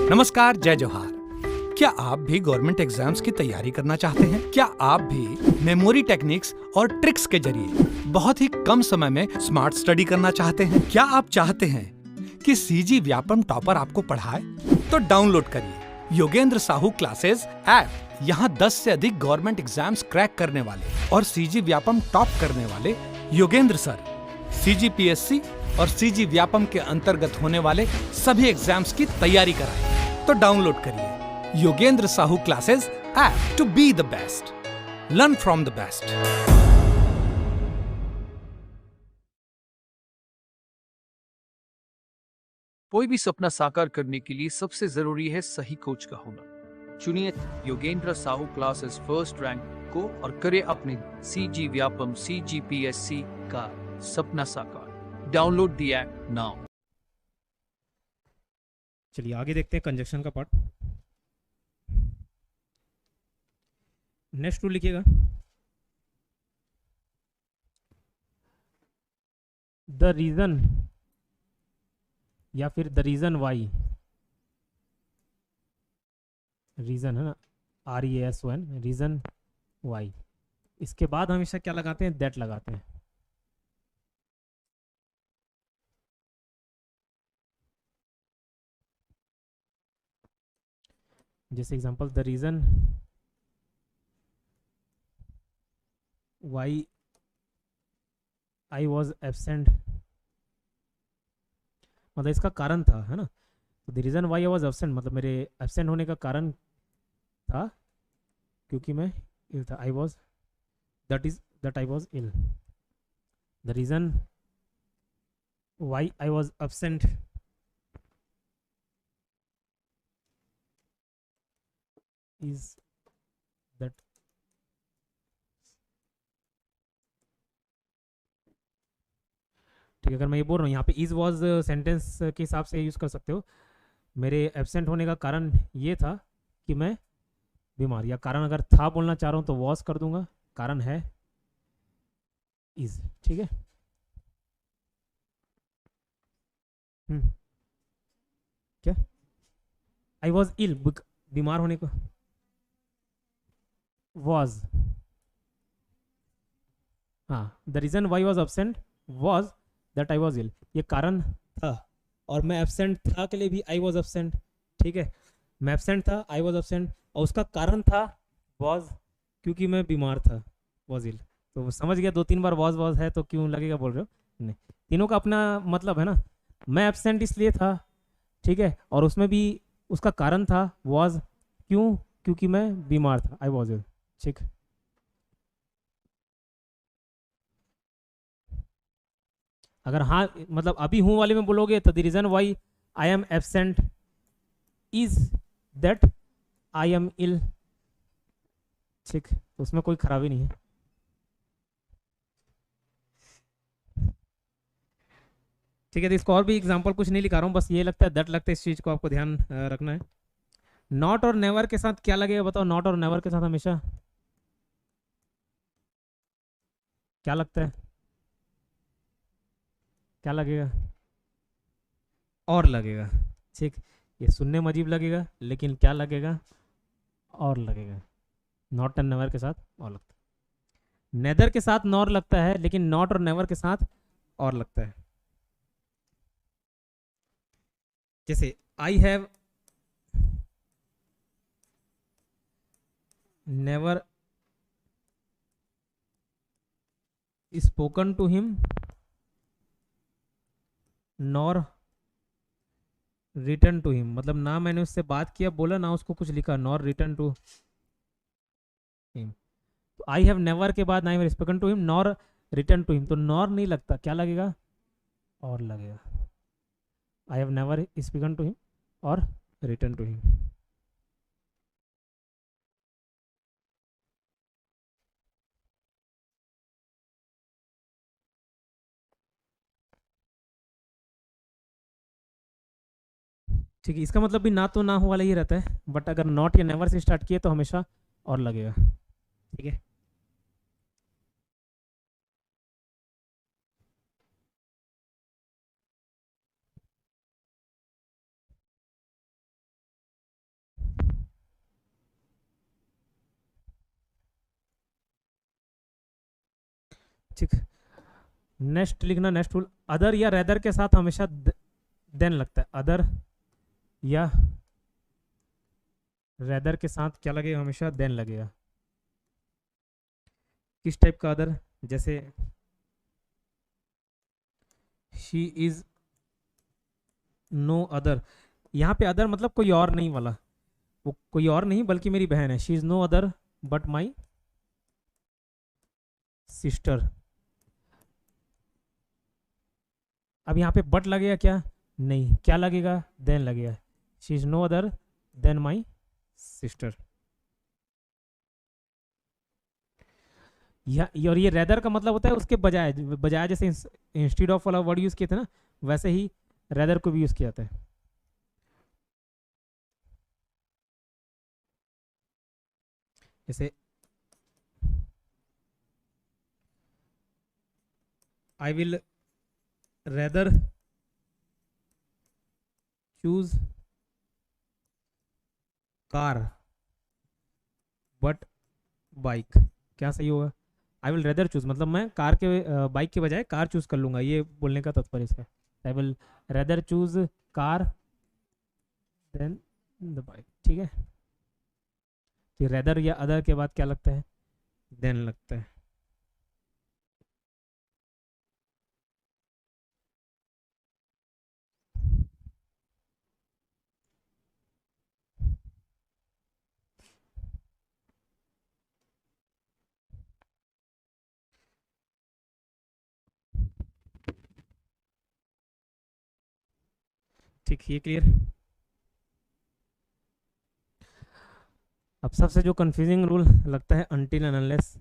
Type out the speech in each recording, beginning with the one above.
नमस्कार, जय जोहार। क्या आप भी गवर्नमेंट एग्जाम्स की तैयारी करना चाहते हैं? क्या आप भी मेमोरी टेक्निक्स और ट्रिक्स के जरिए बहुत ही कम समय में स्मार्ट स्टडी करना चाहते हैं? क्या आप चाहते हैं कि सीजी व्यापम टॉपर आपको पढ़ाए? तो डाउनलोड करिए योगेंद्र साहू क्लासेस ऐप। यहाँ 10 से अधिक गवर्नमेंट एग्जाम्स क्रैक करने वाले और सीजी व्यापम टॉप करने वाले योगेंद्र सर सीजीपीएससी और सीजी व्यापम के अंतर्गत होने वाले सभी एग्जाम्स की तैयारी कराएं। तो डाउनलोड करिए Yogendra Sahu classes app to be the best, learn from the best. कोई भी सपना साकार करने के लिए सबसे जरूरी है सही कोच का होना। चुनिए Yogendra Sahu classes first rank को और करे अपने सीजी व्यापम CGPSC का सपना साकार। Download the app now. चलिए आगे देखते हैं कंजक्शन का पार्ट। नेक्स्ट रूल लिखिएगा, द रीजन या फिर द रीजन वाई, रीजन है ना, RESON, रीजन वाई। इसके बाद हमेशा क्या लगाते हैं? दैट लगाते हैं। जैसे example, the reason why I was absent, मतलब इसका कारण था, है ना। तो the reason why I was absent मतलब मेरे एब्सेंट होने का कारण था क्योंकि मैं इल था। I was, that I was ill. The reason why I was absent is that ठीक है। अगर मैं ये बोल रहा हूँ यहाँ पे इज वॉज सेंटेंस के हिसाब से यूज़ कर सकते हो। मेरे एब्सेंट होने का कारण ये था कि मैं बीमार, या कारण अगर था बोलना चाह रहा हूँ तो वॉज कर दूंगा, कारण है इज। ठीक है। क्या? आई वॉज इल, बीमार होने को वॉज, हाँ। The reason why was absent was that I was ill, ये कारण था। और मैं एब्सेंट था के लिए भी आई वॉज एब्सेंट। ठीक है, मैं एब्सेंट था, आई वॉज एब्सेंट, और उसका कारण था वॉज, क्योंकि मैं बीमार था, वॉज इल। तो समझ गया, 2-3 बार वॉज है तो क्यों लगेगा बोल रहे हो? नहीं, तीनों का अपना मतलब है ना। मैं एब्सेंट इसलिए था, ठीक है, और उसमें भी उसका कारण था वॉज, क्यों? क्योंकि मैं बीमार था, आई वॉज इल। ठीक। अगर हाँ मतलब अभी हूँ वाले में बोलोगे तो the reason why I am absent is that I am ill. ठीक, तो उसमें कोई खराबी नहीं है। ठीक है, तो इसको और भी एग्जांपल कुछ नहीं लिखा रहा हूँ, बस ये लगता है दैट लगता है, इस चीज़ को आपको ध्यान रखना है। नॉट और नेवर के साथ क्या लगेगा बताओ? नॉट और नेवर के साथ हमेशा क्या लगता है? क्या लगेगा? और लगेगा। ठीक, ये सुनने में अजीब लगेगा लेकिन क्या लगेगा? और लगेगा। नॉट एंड नेवर के साथ और लगता है। नेदर के साथ नॉर लगता है, लेकिन नॉट और नेवर के साथ और लगता है। जैसे I have never spoken to him nor return to him, मतलब ना मैंने उससे बात किया बोला, ना उसको कुछ लिखा, नॉर रिटर्न टू हिम। तो आई हैव नेवर के बाद ना ही spoken to him nor return to him, तो नॉर नहीं लगता, क्या लगेगा? और लगेगा। I have never spoken to him और रिटर्न टू हिम। ठीक है, इसका मतलब भी ना तो ना हो वाला ही रहता है, बट अगर नॉट या नेवर से स्टार्ट किए तो हमेशा और लगेगा। ठीक है। ठीक। नेक्स्ट लिखना, नेक्स्ट रूल, अदर या रेदर के साथ हमेशा देन लगता है। अदर या रेदर के साथ क्या लगेगा? हमेशा देन लगेगा। किस टाइप का अदर? जैसे शी इज नो अदर, यहाँ पे अदर मतलब कोई और नहीं वाला, वो कोई और नहीं बल्कि मेरी बहन है। She is no other but my sister. अब यहाँ पे बट लगेगा क्या? नहीं, क्या लगेगा? देन लगेगा। She is no other than my sister. और ये रेदर का मतलब होता है उसके बजाय, बजाय जैसे इंस्टीड ऑफ वाला वर्ड यूज किए थे ना, वैसे ही रेदर को भी यूज किया जाता है। जैसे आई will rather choose car but bike. क्या सही होगा? आई विल रेदर चूज मतलब मैं कार के बाइक के बजाय कार चूज कर लूंगा, ये बोलने का तात्पर्य इसका। I will rather choose car than the bike. ठीक है, कि रेदर या अदर के बाद क्या लगता है? देन लगता है। ठीक, ये क्लियर? अब सबसे जो कंफ्यूजिंग रूल लगता है अनटिल एंड अनलेस,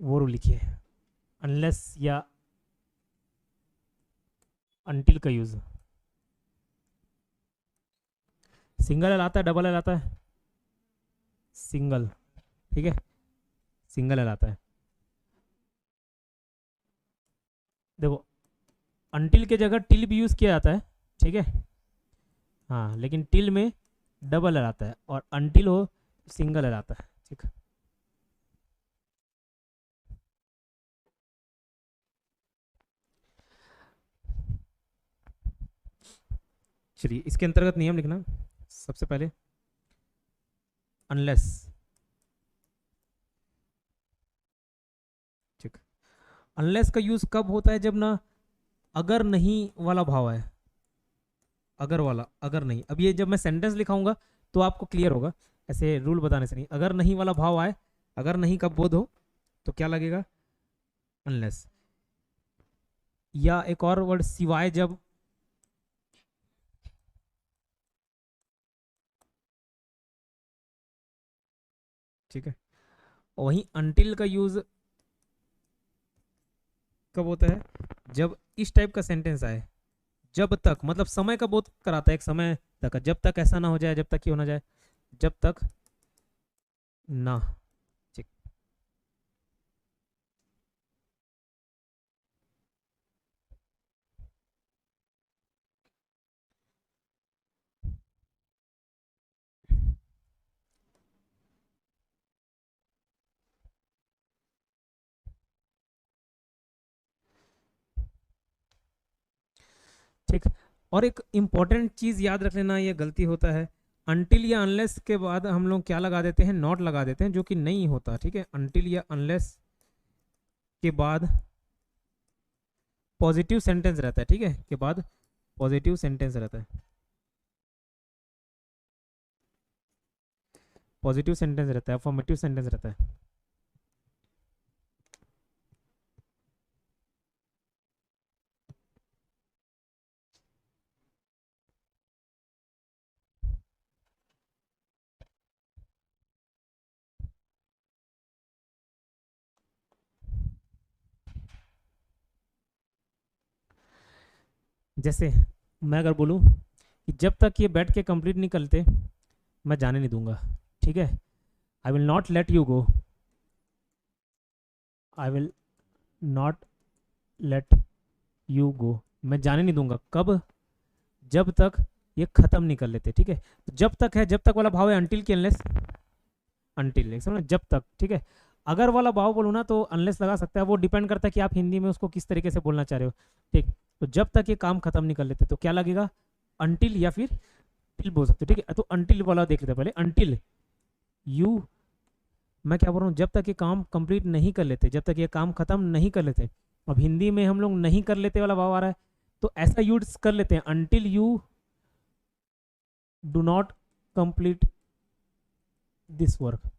वो रूल लिखिए। अनलेस या अनटिल का यूज सिंगल एल आता है, डबल एल आता है? सिंगल, ठीक है, सिंगल एल आता है। देखो, अनटिल के जगह टिल भी यूज किया जाता है, ठीक है, हाँ, लेकिन टिल में डबल एल आता है और अनटिल हो सिंगल एल आता है। ठीक, चलिए इसके अंतर्गत नियम लिखना। सबसे पहले अनलेस, ठीक, अनलेस का यूज कब होता है? जब ना अगर नहीं वाला भाव है, अगर वाला, अगर नहीं। अब ये जब मैं सेंटेंस लिखाऊंगा तो आपको क्लियर होगा, ऐसे रूल बताने से नहीं। अगर नहीं वाला भाव आए, अगर नहीं का बोध हो तो क्या लगेगा? अनलेस। या एक और वर्ड सिवाय, जब ठीक है। वहीं अनटिल का यूज कब होता है? जब इस टाइप का सेंटेंस आए, जब तक, मतलब समय का बोध कराता है, एक समय तक, जब तक ऐसा ना हो जाए, जब तक ये होना जाए, जब तक ना। ठीक, ठीक। और एक इंपॉर्टेंट चीज याद रख लेना, ये गलती होता है, अनटिल या अनलेस के बाद हम लोग क्या लगा देते हैं? नॉट लगा देते हैं, जो कि नहीं होता। ठीक है, अनटिल या अनलेस के बाद पॉजिटिव सेंटेंस रहता है, ठीक है, के बाद पॉजिटिव सेंटेंस रहता है, पॉजिटिव सेंटेंस रहता है, अफर्मेटिव सेंटेंस रहता है। जैसे मैं अगर बोलूं कि जब तक ये बैठ के कंप्लीट नहीं करते मैं जाने नहीं दूंगा, ठीक है, I will not let you go, I will not let you go, मैं जाने नहीं दूंगा। कब? जब तक ये खत्म नहीं कर लेते, ठीक है। तो जब तक है, जब तक वाला भाव है अनटिल के अनलेस, अनटिल समझ, जब तक, ठीक है। अगर वाला भाव बोलूँ ना तो अनलेस लगा सकता है, वो डिपेंड करता है कि आप हिंदी में उसको किस तरीके से बोलना चाह रहे हो। ठीक, तो जब तक ये काम खत्म नहीं कर लेते तो क्या लगेगा, अनटिल या फिर टिल बोल सकते हो। ठीक है, तो अनटिल वाला देख लेते हैं पहले। अनटिल यू, मैं क्या बोल रहा हूँ, जब तक ये काम कंप्लीट नहीं कर लेते, जब तक ये काम खत्म नहीं कर लेते। अब हिंदी में हम लोग नहीं कर लेते वाला भाव आ रहा है, तो ऐसा यूज कर लेते हैं, until you do not complete this work.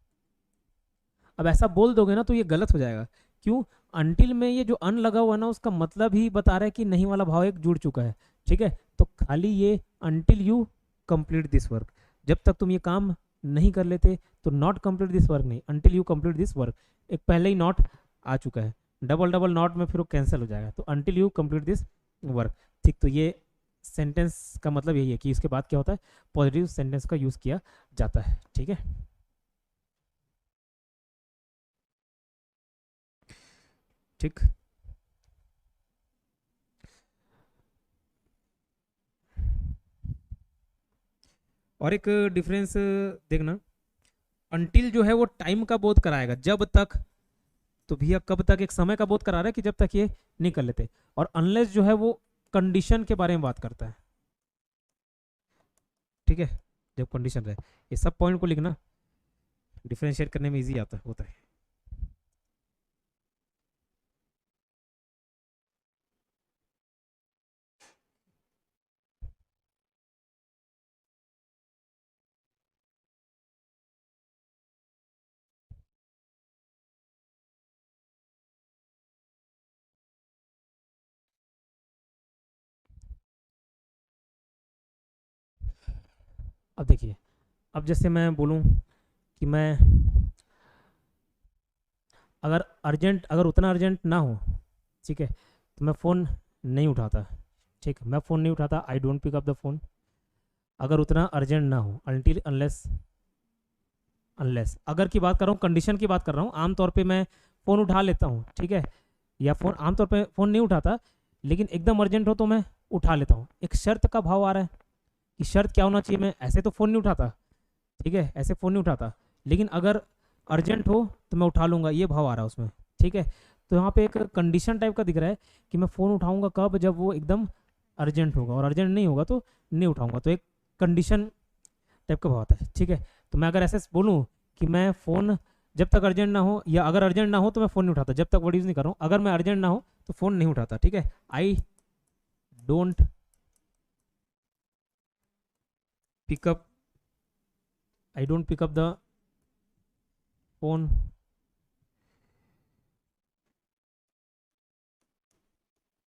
अब ऐसा बोल दोगे ना तो ये गलत हो जाएगा। क्यों, अनटिल में ये जो अन लगा हुआ है ना, उसका मतलब ही बता रहा है कि नहीं वाला भाव एक जुड़ चुका है। ठीक है, तो खाली ये until you complete this work, जब तक तुम ये काम नहीं कर लेते, तो नॉट कंप्लीट दिस वर्क नहीं, until you complete this work. एक पहले ही नॉट आ चुका है, डबल डबल नॉट में फिर वो कैंसिल हो जाएगा, तो until you complete this work. ठीक, तो ये सेंटेंस का मतलब यही है कि इसके बाद क्या होता है, पॉजिटिव सेंटेंस का यूज किया जाता है। ठीक है, ठीक। और एक डिफरेंस देखना, अनटिल जो है वो टाइम का बोध कराएगा, जब तक, तो भैया कब तक, एक समय का बोध करा रहा है कि जब तक ये नहीं कर लेते। और अनलेस जो है वो कंडीशन के बारे में बात करता है। ठीक है, जब कंडीशन रहे, ये सब पॉइंट को लिखना, डिफरेंशिएट करने में इजी आता होता है। अब देखिए, अब जैसे मैं बोलूं कि मैं, अगर अर्जेंट, अगर उतना अर्जेंट ना हो, ठीक है, तो मैं फ़ोन नहीं उठाता। ठीक, मैं फ़ोन नहीं उठाता, I don't pick up the phone. अगर उतना अर्जेंट ना हो, अनटिल अनलेस, अनलेस अगर की बात कर रहा हूँ, कंडीशन की बात कर रहा हूँ। आमतौर पे मैं फ़ोन उठा लेता हूँ, ठीक है, या फ़ोन, आमतौर पे फ़ोन नहीं उठाता, लेकिन एकदम अर्जेंट हो तो मैं उठा लेता हूँ। एक शर्त का भाव आ रहा है कि शर्त क्या होना चाहिए, मैं ऐसे तो फ़ोन नहीं उठाता, ठीक है, ऐसे फ़ोन नहीं उठाता, लेकिन अगर अर्जेंट हो तो मैं उठा लूँगा, ये भाव आ रहा है उसमें। ठीक है, तो यहाँ पे एक कंडीशन टाइप का दिख रहा है कि मैं फ़ोन उठाऊँगा कब, जब वो एकदम अर्जेंट होगा, और अर्जेंट नहीं होगा तो नहीं उठाऊँगा, तो एक कंडीशन टाइप का भाव आता है। ठीक है, तो मैं अगर ऐसे बोलूँ कि मैं फ़ोन जब तक अर्जेंट ना हो, या अगर अर्जेंट ना हो तो मैं फ़ोन नहीं उठाता, जब तक वर्ड यूज़ नहीं कर रहा हूँ, अगर मैं अर्जेंट ना हो तो फ़ोन नहीं उठाता। ठीक है, I don't pickup, I don't pick up the phone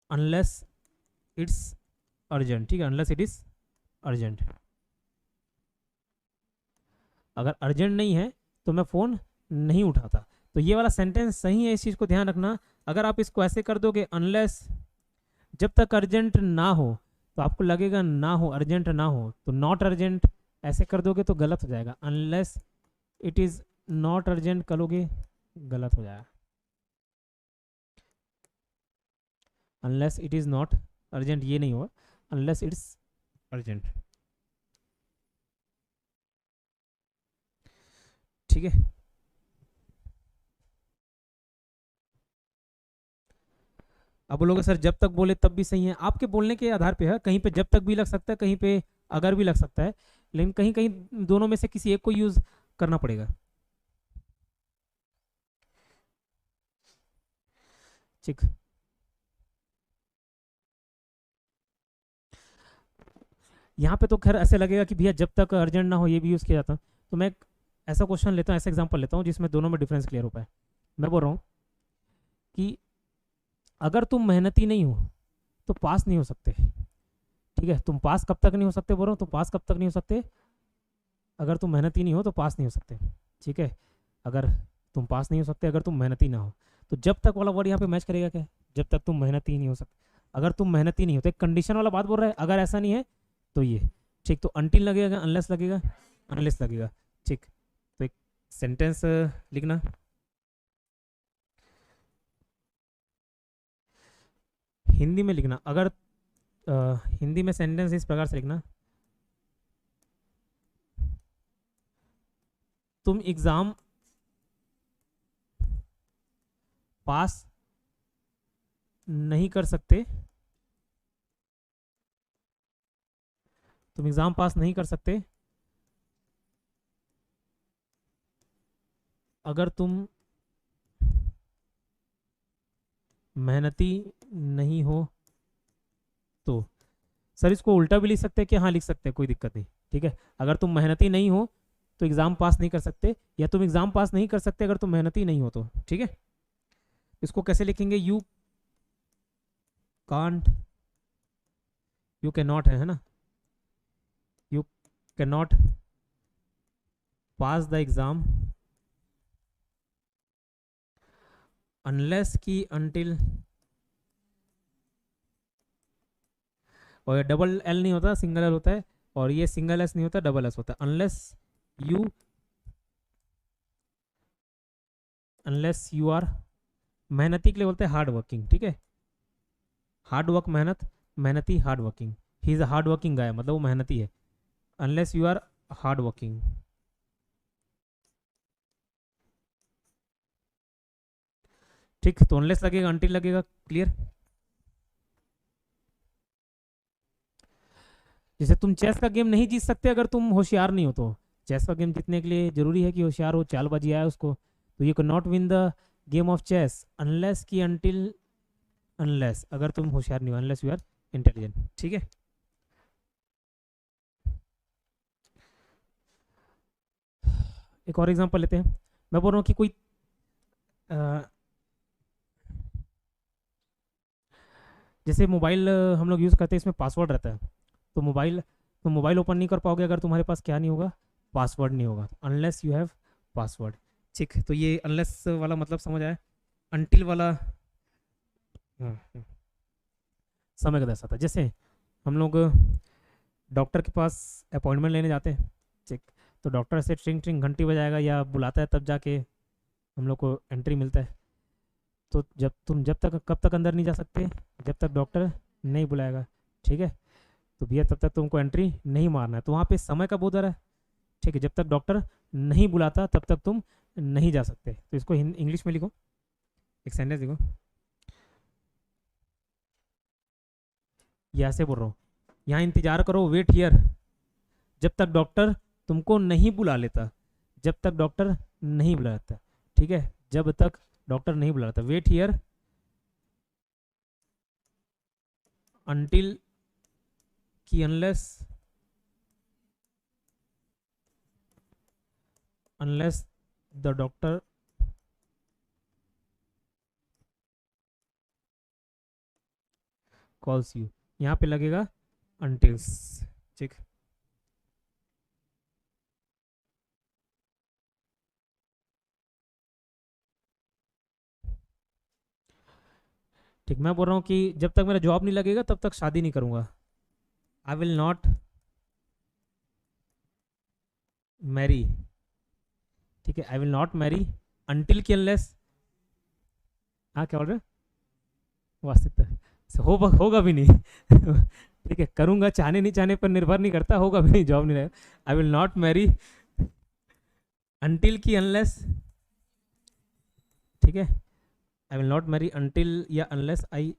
unless it's urgent. ठीक है, अनलेस इट इज अर्जेंट, अगर अर्जेंट नहीं है तो मैं फ़ोन नहीं उठाता। तो ये वाला सेंटेंस सही है, इस चीज़ को ध्यान रखना। अगर आप इसको ऐसे कर दोगे, अनलेस, जब तक अर्जेंट ना हो, तो आपको लगेगा ना हो, अर्जेंट ना हो, तो नॉट अर्जेंट ऐसे कर दोगे तो गलत हो जाएगा। Unless it is not urgent करोगे, गलत हो जाएगा। Unless it is not urgent, ये नहीं होगा, अनलेस इट्स अर्जेंट। ठीक है, अब बोलोगे सर जब तक बोले तब भी सही है, आपके बोलने के आधार पे है, कहीं पे जब तक भी लग सकता है, कहीं पे अगर भी लग सकता है, लेकिन कहीं कहीं दोनों में से किसी एक को यूज करना पड़ेगा। ठीक, यहाँ पे तो खैर ऐसे लगेगा कि भैया जब तक अर्जेंट ना हो ये भी यूज़ किया जाता है। तो मैं एक ऐसा क्वेश्चन लेता हूँ, ऐसा एग्जांपल लेता हूँ जिसमें दोनों में डिफरेंस क्लियर हो पाए। मैं बोल रहा हूँ कि अगर तुम मेहनती नहीं हो तो पास नहीं हो सकते। ठीक है, तुम पास कब तक नहीं हो सकते, बोल रहा हूँ, तो पास कब तक नहीं हो सकते, अगर तुम मेहनती नहीं हो तो पास नहीं हो सकते। ठीक है, अगर तुम पास नहीं हो सकते, अगर तुम मेहनती ना हो, तो जब तक वाला वर्ड यहाँ पे मैच करेगा क्या, जब तक तुम मेहनती नहीं हो सकते, अगर तुम मेहनती नहीं हो, तो एक कंडीशन वाला बात बोल रहा है, अगर ऐसा नहीं है तो ये। ठीक, तो अनटिल लगेगा, अनलेस लगेगा, अनलेस लगेगा। ठीक, तो एक सेंटेंस लिखना, हिंदी में लिखना। अगर हिंदी में सेंटेंस इस प्रकार से लिखना, तुम एग्ज़ाम पास नहीं कर सकते, तुम एग्जाम पास नहीं कर सकते अगर तुम मेहनती नहीं हो तो। सर इसको उल्टा भी लिख सकते हैं कि हाँ लिख सकते हैं, कोई दिक्कत नहीं, ठीक है। अगर तुम मेहनती नहीं हो तो एग्जाम पास नहीं कर सकते, या तुम एग्जाम पास नहीं कर सकते अगर तुम मेहनती नहीं हो तो, ठीक है। इसको कैसे लिखेंगे? You can't, you can not है ना, you can not pass the exam unless की अनटिल, और डबल एल नहीं होता, सिंगल एल होता है, और ये सिंगल एस नहीं होता, डबल एस होता है। अनलेस यू आर, मेहनती के लिए बोलते हैं हार्ड वर्किंग, ठीक है। हार्ड वर्क मेहनत, मेहनती hard working, he is a hard working guy, मतलब वो मेहनती है। Unless you are hard working, ठीक। तो अनलेस लगेगा, अनटिल लगेगा, क्लियर। जैसे तुम चेस का गेम नहीं जीत सकते अगर तुम होशियार नहीं हो तो। चेस का गेम जीतने के लिए जरूरी है कि होशियार हो, चालबाजी आए उसको, तो you can not win the game of chess unless की अनटिल, अनलेस अगर तुम होशियार नहीं हो, अनलेस यू आर इंटेलिजेंट, ठीक है। एक और एग्जांपल लेते हैं। मैं बोल रहा हूँ कि कोई जैसे मोबाइल हम लोग यूज़ करते हैं, इसमें पासवर्ड रहता है, तो मोबाइल ओपन नहीं कर पाओगे अगर तुम्हारे पास क्या नहीं होगा, पासवर्ड नहीं होगा, अनलेस यू हैव पासवर्ड, ठीक। तो ये अनलेस वाला मतलब समझ आया। अनटिल वाला समय का दर्शाता है। जैसे हम लोग डॉक्टर के पास अपॉइंटमेंट लेने जाते हैं, ठीक, तो डॉक्टर से ट्रिंग ट्रिंग घंटी बजाएगा या बुलाता है, तब जाके हम लोग को एंट्री मिलता है। तो जब तक कब तक अंदर नहीं जा सकते, जब तक डॉक्टर नहीं बुलाएगा, ठीक है। तो भैया तब तक तुमको एंट्री नहीं मारना है, तो वहाँ पे समय का बोध है, ठीक है। जब तक डॉक्टर नहीं बुलाता तब तक तुम नहीं जा सकते। तो इसको इंग्लिश में लिखो, एक सेंटेंस लिखो, यहाँ से बोल रहा हूँ, यहाँ इंतजार करो, वेट हियर, जब तक डॉक्टर तुमको नहीं बुला लेता, जब तक डॉक्टर नहीं बुला लेता, ठीक है, जब तक डॉक्टर नहीं बुला लेता, वेट हियर अनटिल की unless the doctor calls you, यहाँ पे लगेगा अनटिल्स, ठीक। ठीक, मैं बोल रहा हूँ कि जब तक मेरा जॉब नहीं लगेगा तब तक शादी नहीं करूँगा। आई विल नॉट मैरी, ठीक है, I will not marry until की अनलेस, हाँ क्या बोल रहे, वास्तविकता होगा भी नहीं ठीक है, करूँगा, चाहने नहीं चाहने पर निर्भर नहीं करता, होगा भी नहीं, जॉब नहीं रहेगा। I will not marry until की अनलेस, ठीक है, I will not marry until या unless I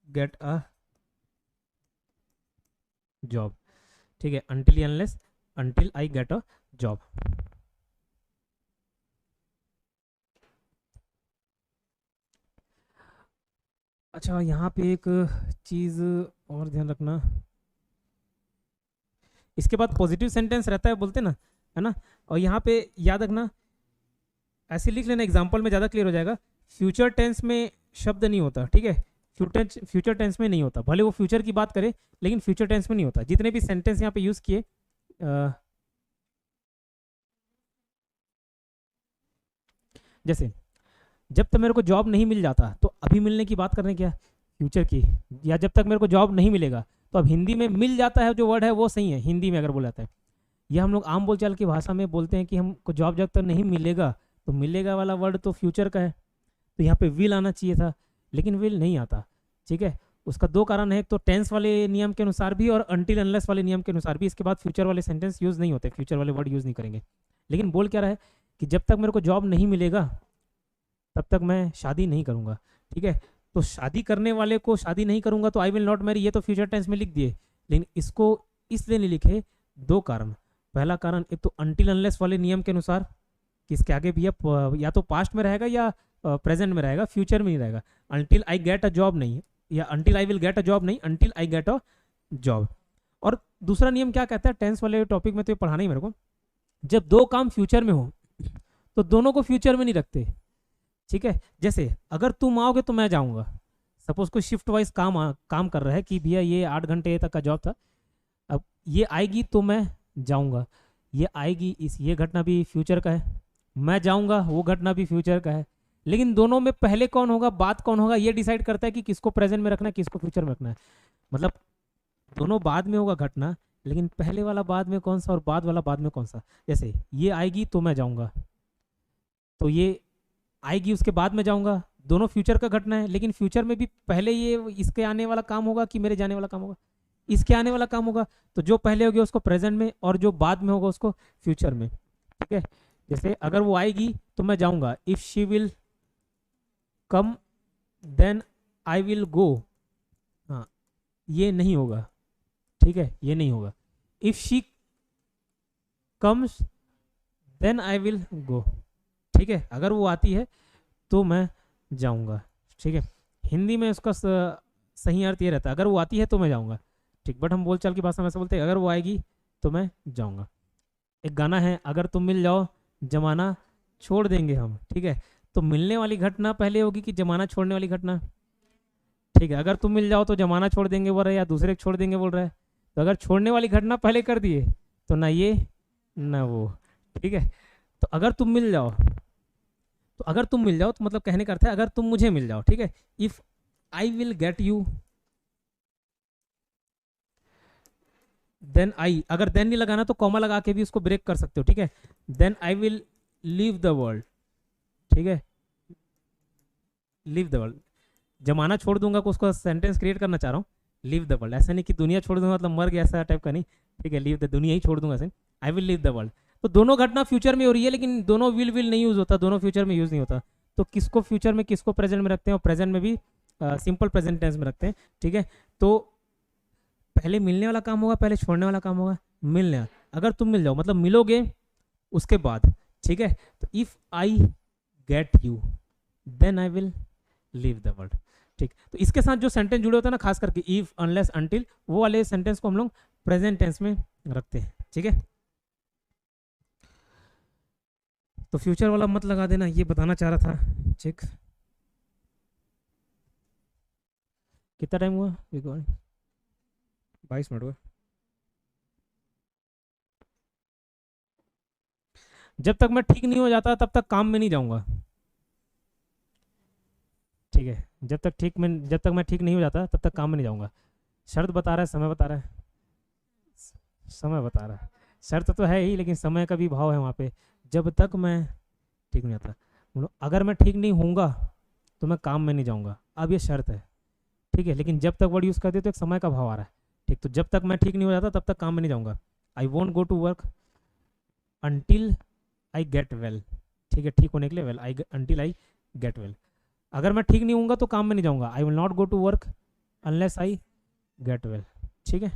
get a job, ठीक है, अनटिल या unless until I get a job. अच्छा, यहाँ पे एक चीज़ और ध्यान रखना, इसके बाद पॉजिटिव सेंटेंस रहता है बोलते ना, है ना, और यहाँ पे याद रखना, ऐसे लिख लेना, एग्जाम्पल में ज़्यादा क्लियर हो जाएगा। फ्यूचर टेंस में शब्द नहीं होता, ठीक है, फ्यूचर टेंस में नहीं होता, भले वो फ्यूचर की बात करे लेकिन फ्यूचर टेंस में नहीं होता। जितने भी सेंटेंस यहाँ पे यूज़ किए, जैसे जब तक मेरे को जॉब नहीं मिल जाता, तो अभी मिलने की बात करने क्या, फ्यूचर की, या जब तक मेरे को जॉब नहीं मिलेगा, तो अब हिंदी में मिल जाता है जो वर्ड है वो सही है, हिंदी में अगर बोला जाता है, यह हम लोग आम बोलचाल की भाषा में बोलते हैं कि हमको जॉब जब तक नहीं मिलेगा, तो मिलेगा वाला वर्ड तो फ्यूचर का है, तो यहाँ पे विल आना चाहिए था, लेकिन विल नहीं आता, ठीक है। उसका दो कारण है, एक तो टेंस वाले नियम के अनुसार भी और अनटिल अनलेस वाले नियम के अनुसार भी, इसके बाद फ्यूचर वाले सेंटेंस यूज़ नहीं होते, फ्यूचर वाले वर्ड यूज़ नहीं करेंगे। लेकिन बोल क्या रहा है कि जब तक मेरे को जॉब नहीं मिलेगा तब तक मैं शादी नहीं करूँगा, ठीक है। तो शादी करने वाले को शादी नहीं करूँगा तो आई विल नॉट मैरी, ये तो फ्यूचर टेंस में लिख दिए, लेकिन इसको इसलिए नहीं लिखे, दो कारण। पहला कारण, एक तो अनटिल अनलेस वाले नियम के अनुसार कि इसके आगे भी या तो पास्ट में रहेगा या प्रेजेंट में रहेगा, फ्यूचर में नहीं रहेगा। Until I get a job नहीं, या until I will get a job नहीं, until I get a job. और दूसरा नियम क्या कहता है, टेंस वाले टॉपिक में तो ये पढ़ाना ही मेरे को, जब दो काम फ्यूचर में हो तो दोनों को फ्यूचर में नहीं रखते, ठीक है। जैसे अगर तुम आओगे तो मैं जाऊंगा, सपोज कोई शिफ्ट वाइज काम कर रहा है कि भैया ये 8 घंटे तक का जॉब था, अब ये आएगी तो मैं जाऊंगा, ये आएगी, ये घटना भी फ्यूचर का है, मैं जाऊंगा वो घटना भी फ्यूचर का है, लेकिन दोनों में पहले कौन होगा, बाद कौन होगा, ये डिसाइड करता है कि किसको प्रेजेंट में रखना है, किसको फ्यूचर में रखना है। मतलब दोनों बाद में होगा घटना, लेकिन पहले वाला बाद में कौन सा और बाद वाला बाद में कौन सा। जैसे ये आएगी तो मैं जाऊंगा, तो ये आएगी उसके बाद में जाऊंगा, दोनों फ्यूचर का घटना है, लेकिन फ्यूचर में भी पहले ये इसके आने वाला काम होगा कि मेरे जाने वाला काम होगा, इसके आने वाला काम होगा, तो जो पहले होगी उसको प्रेजेंट में और जो बाद में होगा उसको फ्यूचर में, ठीक है। जैसे अगर वो आएगी तो मैं जाऊंगा, if she will come then I will go, हाँ ये नहीं होगा, ठीक है, ये नहीं होगा। If she comes then I will go, ठीक है, अगर वो आती है तो मैं जाऊंगा, ठीक है। हिंदी में उसका सही अर्थ ये रहता है, अगर वो आती है तो मैं जाऊंगा, ठीक, बट हम बोलचाल की भाषा में ऐसे बोलते हैं, अगर वो आएगी तो मैं जाऊंगा। एक गाना है, अगर तुम मिल जाओ जमाना छोड़ देंगे हम, ठीक है। तो मिलने वाली घटना पहले होगी कि जमाना छोड़ने वाली घटना, ठीक है। अगर तुम मिल जाओ तो जमाना छोड़ देंगे बोल रहा है या दूसरे को छोड़ देंगे बोल रहा है, तो अगर छोड़ने वाली घटना पहले कर दिए तो ना ये ना वो, ठीक है। तो अगर तुम मिल जाओ, तो अगर तुम मिल जाओ तो मतलब कहने का अर्थ है अगर तुम मुझे मिल जाओ, ठीक है। If I will get you then I, अगर देन नहीं लगाना तो कॉमा लगा के भी उसको ब्रेक कर सकते हो, ठीक है। Then I will leave the world, ठीक है, लीव द वर्ल्ड, जमाना छोड़ दूंगा को उसको सेंटेंस क्रिएट करना चाह रहा हूँ, लीव द वर्ल्ड, ऐसा नहीं कि दुनिया छोड़ दूंगा मतलब मर गया, ऐसा टाइप का नहीं, ठीक है, लीव द, दुनिया ही छोड़ दूंगा ऐसे, आई विल लीव द वर्ल्ड। तो दोनों घटना फ्यूचर में हो रही है, लेकिन दोनों विल नहीं यूज होता, दोनों फ्यूचर में यूज नहीं होता, तो किसको फ्यूचर में किसको प्रेजेंट में रखते हैं, और प्रेजेंट में भी सिंपल प्रेजेंट टेंस में रखते हैं, ठीक है। तो पहले मिलने वाला काम होगा, पहले छोड़ने वाला काम होगा, मिलने वाला, अगर तुम मिल जाओ मतलब मिलोगे उसके बाद, ठीक है। तो if I get you then I will leave the world, ठीक। तो इसके साथ जो सेंटेंस जुड़े होते हैं ना, खास करके इफ, अनलेस, अनटिल, वो वाले सेंटेंस को हम लोग प्रेजेंट टेंस में रखते हैं, ठीक है। तो फ्यूचर वाला मत लगा देना, ये बताना चाह रहा था, ठीक। कितना टाइम हुआ, 22 मिनट हुआ। जब तक मैं ठीक नहीं हो जाता तब तक काम में नहीं जाऊंगा, ठीक है। जब तक मैं ठीक नहीं हो जाता तब तक काम में नहीं जाऊंगा। शर्त बता रहा है, समय बता रहा है, समय बता रहा है, शर्त तो है ही लेकिन समय का भी भाव है वहाँ पे। जब तक मैं ठीक नहीं आता, अगर मैं ठीक नहीं होऊंगा तो मैं काम में नहीं जाऊंगा, अब ये शर्त है, ठीक है। लेकिन जब तक वर्ड यूज़ करते तो एक समय का भाव आ रहा है, ठीक। तो जब तक मैं ठीक नहीं हो जाता तब तक काम में नहीं जाऊंगा। I won't go to work until I get well, ठीक है, ठीक होने के लिए well, until I get well. अगर मैं ठीक नहीं होऊंगा तो काम में नहीं जाऊंगा, I will not go to work unless I get well, ठीक है,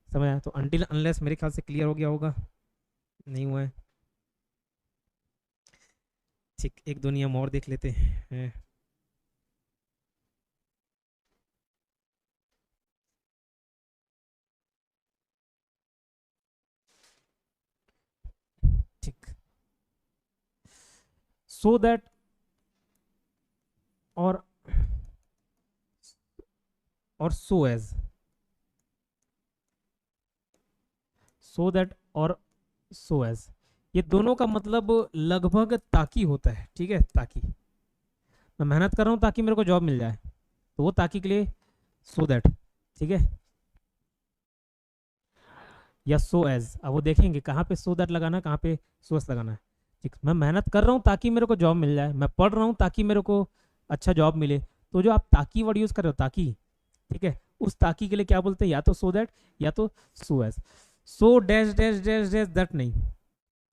समझ आया। तो अनटिल अनलेस मेरे ख्याल से क्लियर हो गया होगा, नहीं हुआ है, ठीक। एक दो नियम और देख लेते हैं। ठीक, सो दैट और सो एज, सो दैट और सो एज, ये दोनों का मतलब लगभग ताकि होता है, ठीक है। ताकि मैं मेहनत कर रहा हूँ ताकि मेरे को जॉब मिल जाए, तो वो ताकि के लिए सो दैट, ठीक है, या सो एज। अब वो देखेंगे कहाँ पे सो दैट लगाना है, कहाँ पे सो एज लगाना है, ठीक। मैं मेहनत कर रहा हूँ ताकि मेरे को जॉब मिल जाए, मैं पढ़ रहा हूँ ताकि मेरे को अच्छा जॉब मिले, तो जो आप ताकि वर्ड यूज़ कर रहे हो, ताकि, ठीक है, उस ताकि के लिए क्या बोलते हैं, या तो सो दैट या तो so as. So dash dash dash dash that नहीं,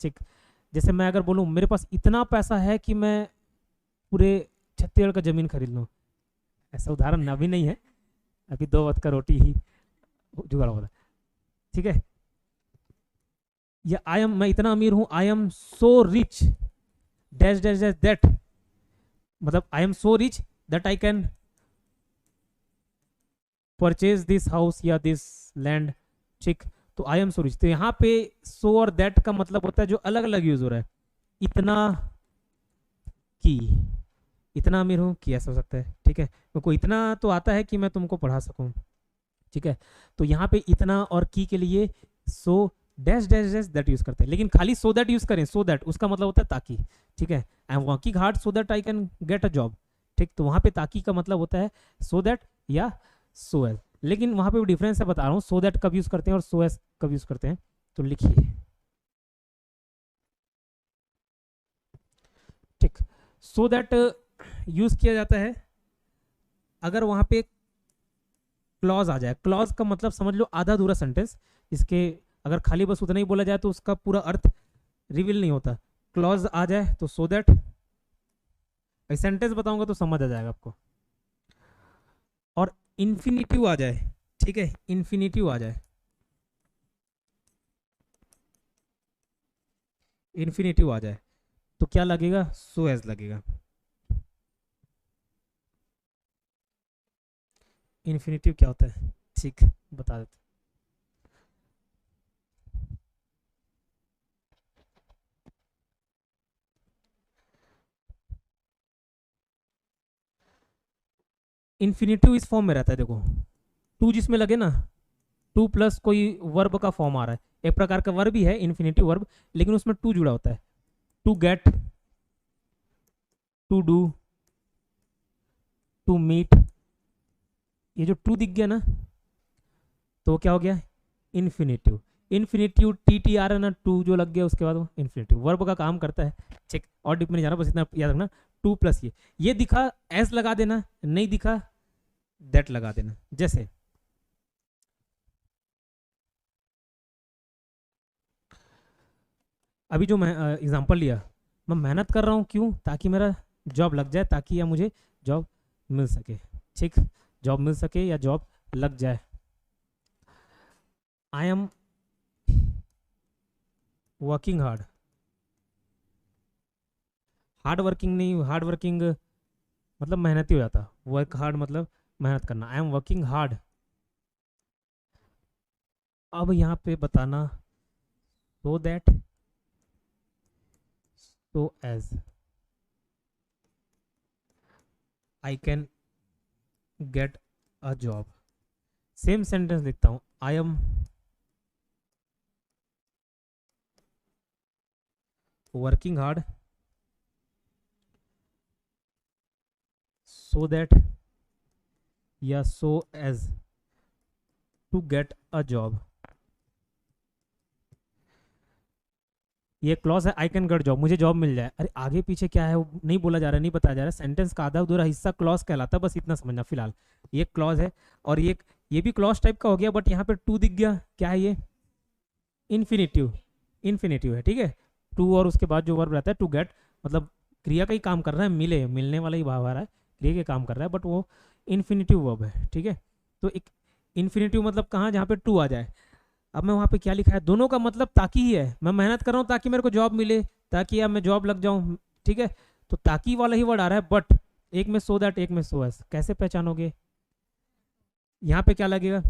ठीक। जैसे मैं अगर बोलूँ मेरे पास इतना पैसा है कि मैं पूरे छत्तीसगढ़ का ज़मीन खरीद लूँ, ऐसा उदाहरण अभी नहीं है, अभी 2 वक्त का रोटी ही जुगाड़ होता है, ठीक है। या आई एम, मैं इतना अमीर हूँ, I am so rich dash dash dash that, मतलब I am so rich that I can purchase this house या दिस लैंड, ठीक। तो आई एम सो रिच, तो यहाँ पे सो और दैट का मतलब होता है जो अलग अलग यूज हो रहा है, इतना की, इतना अमीर हूँ कि ऐसा हो सकता है, ठीक है, क्योंकि इतना तो आता है कि मैं तुमको पढ़ा सकूँ, ठीक है। तो यहाँ पे इतना और की के लिए सो dash dash dash that use करते हैं, लेकिन खाली सो दैट यूज करें, सो दैट उसका मतलब होता है ताकि, ठीक है। आई am working hard so that I can get a job, ठीक। तो वहाँ पे ताकि का मतलब होता है सो दैट या सो एज, लेकिन वहाँ पे डिफरेंस है, बता रहा हूँ सो दैट कब यूज करते हैं और सो एज कब यूज करते हैं। तो लिखिए, ठीक। सो दैट यूज किया जाता है अगर वहाँ पे क्लॉज आ जाए, क्लॉज का मतलब समझ लो आधा अधूरा सेंटेंस, इसके अगर खाली बस उतना ही बोला जाए तो उसका पूरा अर्थ रिवील नहीं होता। क्लॉज आ जाए तो सो दैट, सेंटेंस बताऊंगा तो समझ आ जाएगा आपको। और इन्फिनिटिव आ जाए, ठीक है, इन्फिनिटिव आ जाए, इन्फिनिटिव आ जाए तो क्या लगेगा, सो एज लगेगा। इन्फिनिटिव क्या होता है, ठीक, बता देते। इन्फिनिटिव इस फॉर्म में रहता है, देखो टू जिसमें लगे ना, टू प्लस कोई वर्ब का फॉर्म आ रहा है, एक प्रकार का वर्ब ही है इन्फिनिटिव वर्ब, लेकिन उसमें टू जुड़ा होता है, to get, to do, to meet, ये जो टू दिख गया ना तो क्या हो गया, infinitive. Infinitive T T R है ना, टू जो लग गया उसके बाद वो इन्फिनिटिव वर्ब का काम करता है, चेक। और डिप में नहीं जाना, बस इतना याद रखना, टू प्लस ये दिखा एस लगा देना, नहीं दिखा दैट लगा देना। जैसे अभी जो मैं एग्जांपल लिया, मैं मेहनत कर रहा हूँ क्यों, ताकि मेरा जॉब लग जाए, ताकि या मुझे जॉब मिल सके, ठीक, जॉब मिल सके या जॉब लग जाए। आई am working hard, hard working नहीं, हार्ड वर्किंग मतलब मेहनती हो जाता, वर्क हार्ड मतलब मेहनत करना, आई एम वर्किंग हार्ड। अब यहाँ पे बताना so that, so as I can get a job, same sentence लिखता हूँ, I am working hard so that या so as to get a job. ये क्लॉज है, आई कैन गेट जॉब, मुझे जॉब मिल जाए, अरे आगे पीछे क्या है वो नहीं बोला जा रहा, नहीं बताया जा रहा, सेंटेंस का आधा अधूरा हिस्सा क्लॉज कहलाता है, बस इतना समझना फिलहाल। ये क्लॉज है, और ये भी क्लॉज टाइप का हो गया, बट यहाँ पे टू दिख गया, क्या है ये, इन्फिनिटिव, इन्फिनिटिव है, ठीक है। टू और उसके बाद जो वर्ब रहता है टू गेट, मतलब क्रिया का ही काम कर रहा है, मिले मिलने वाला ही भाव आ रहा है, क्रिया का काम कर रहा है, बट वो इन्फिनिटिव वर्ब है, ठीक है। तो एक इन्फिनिटिव मतलब कहाँ, जहाँ पे टू आ जाए। अब मैं वहाँ पे क्या लिखा है, दोनों का मतलब ताकि ही है, मैं मेहनत कर रहा हूँ ताकि मेरे को जॉब मिले, ताकि अब मैं जॉब लग जाऊँ, ठीक है। तो ताकि वाला ही वर्ड आ रहा है, बट एक में सो दैट, एक में सो एस, कैसे पहचानोगे, यहाँ पे क्या लगेगा,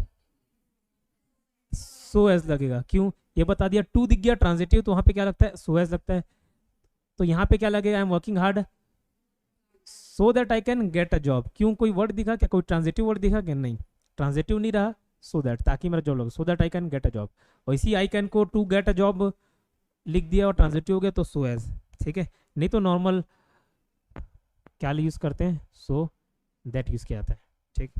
सो एस लगेगा, क्यों, ये बता दिया, टू दिख गया ट्रांजिटिव, तो वहाँ पे क्या लगता है, सो एस लगता है। तो यहाँ पे क्या लगेगा, आई am working hard so that I can get a job, क्यों, कोई वर्ड दिखा क्या, कोई ट्रांजिटिव वर्ड दिखा क्या, नहीं, ट्रांजिटिव नहीं रहा, सो दैट ताकि मेरा जॉब लगे, so that I can get a job. और इसी आई कैन को टू गेट अ जॉब लिख दिया और ट्रांजिटिव हो गया तो सो एज, ठीक है। नहीं तो नॉर्मल क्या यूज करते हैं, सो दैट यूज किया जाता है, ठीक।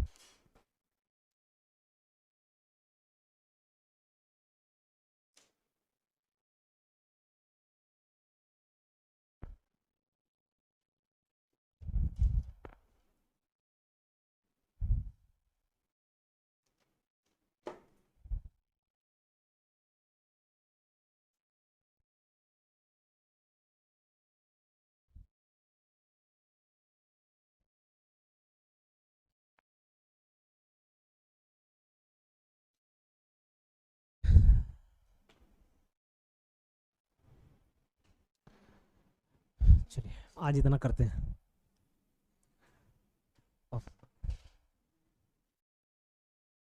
आज इतना करते हैं।